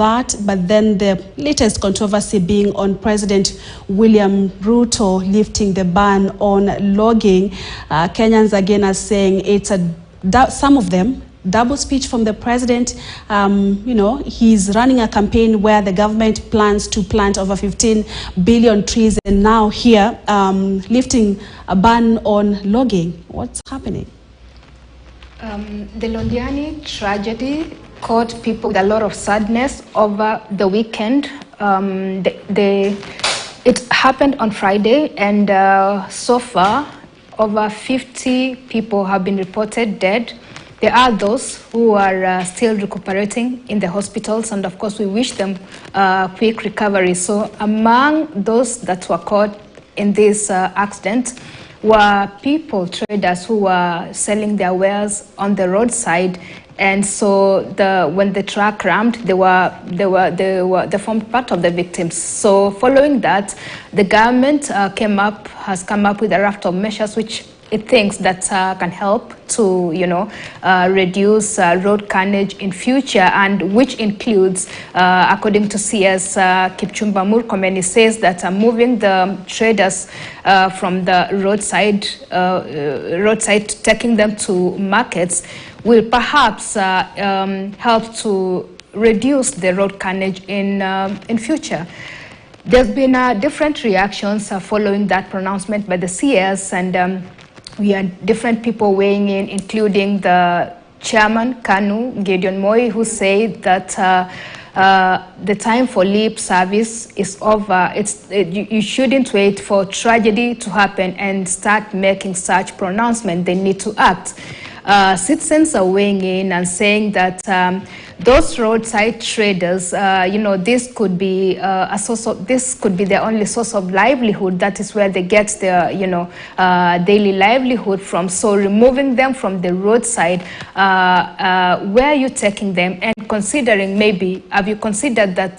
that, but then the latest controversy being on President William Ruto lifting the ban on logging. Kenyans again are saying it's some of them double speech from the president. He's running a campaign where the government plans to plant over 15 billion trees, and now here lifting a ban on logging. What's happening? The Londiani tragedy caught people with a lot of sadness over the weekend. It happened on Friday, and so far over 50 people have been reported dead. There are those who are still recuperating in the hospitals, and of course we wish them quick recovery. So among those that were caught in this accident were traders who were selling their wares on the roadside, and so when the truck rammed, they formed part of the victims. So following that, the government has come up with a raft of measures which it thinks that can help to reduce road carnage in future, and which includes, according to CS Kipchumba Murkomen, says that moving the traders from the roadside, taking them to markets will perhaps help to reduce the road carnage in future. There's been different reactions following that pronouncement by the CS, and we had different people weighing in, including the chairman, Kanu, Gideon Moi, who said that the time for lip service is over. You shouldn't wait for tragedy to happen and start making such pronouncements. They need to act. Citizens are weighing in and saying that those roadside traders, this could be this could be their only source of livelihood. That is where they get their, daily livelihood from. So removing them from the roadside, where are you taking them? And considering, maybe, have you considered that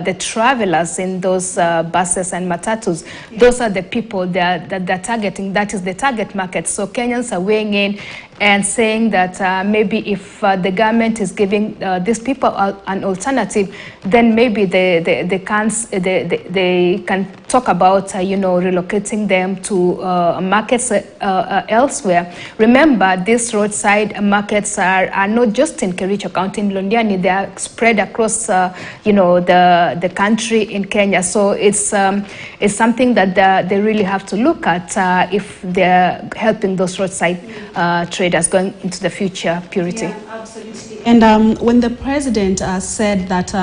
the travelers in those buses and matatus, those are the people that they're targeting. That is the target market. So Kenyans are weighing in and saying that maybe if the government is giving these people an alternative, then maybe they can talk about relocating them to markets elsewhere. Remember, these roadside markets are not just in Kericho County, in Londiani. They are spread across the country in Kenya. So it's something that they really have to look at if they're helping those roadside traders going into the future. Purity. Yeah, absolutely. And when the president said that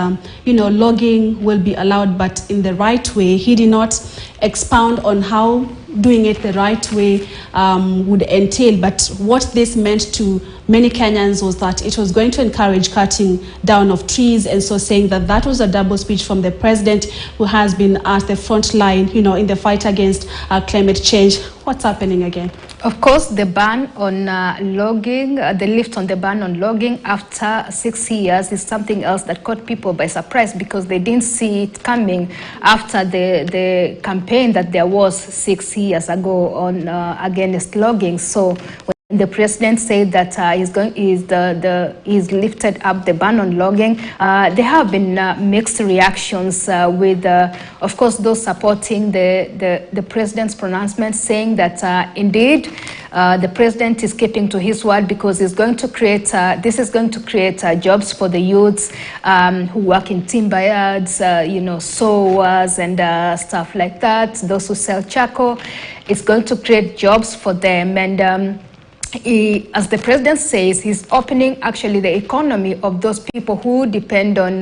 logging will be allowed, but in the right way, he did not expound on how doing it the right way would entail. But what this meant to many Kenyans was that it was going to encourage cutting down of trees, and so saying that that was a double speech from the president, who has been at the front line, in the fight against climate change. What's happening again? Of course, the ban on logging, the lift on the ban on logging after 6 years is something else that caught people by surprise, because they didn't see it coming after the campaign that there was 6 years ago on against logging. So when the president said that he's lifted up the ban on logging, there have been mixed reactions with, of course, those supporting the president's pronouncement, saying that indeed the president is keeping to his word, because he's going to create, this is going to create jobs for the youths who work in timber yards, sewers and stuff like that, those who sell charcoal. It's going to create jobs for them, and as the president says, he's opening actually the economy of those people who depend on,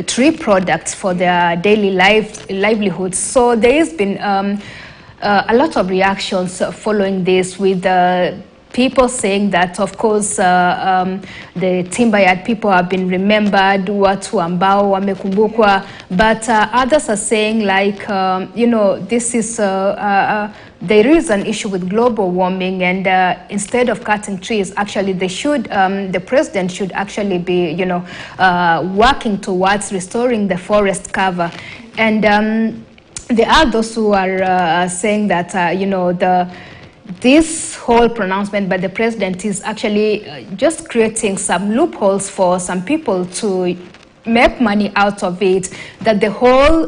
tree products for their daily livelihoods. So there has been a lot of reactions following this, with people saying that, of course, the timber yard people have been remembered, watu ambao wamekumbukwa, but others are saying, like, this is there is an issue with global warming, and instead of cutting trees, actually the president should actually be, working towards restoring the forest cover. And there are those who are saying that, this whole pronouncement by the president is actually just creating some loopholes for some people to make money out of it, that the whole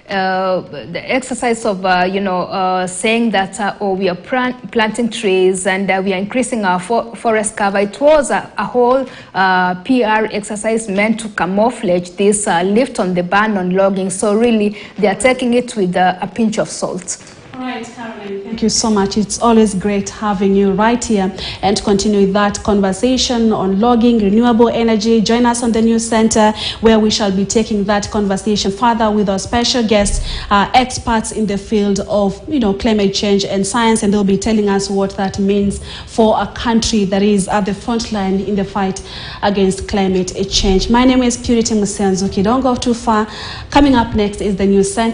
the exercise of saying that we are planting trees and we are increasing our forest cover, it was a whole PR exercise meant to camouflage this lift on the ban on logging. So really they are taking it with a pinch of salt. All right, Caroline, thank you so much. It's always great having you right here and continue that conversation on logging, renewable energy. Join us on the News Center, where we shall be taking that conversation further with our special guests, experts in the field of climate change and science, and they'll be telling us what that means for a country that is at the front line in the fight against climate change. My name is Purity Musenzuki. Don't go too far. Coming up next is the News Center.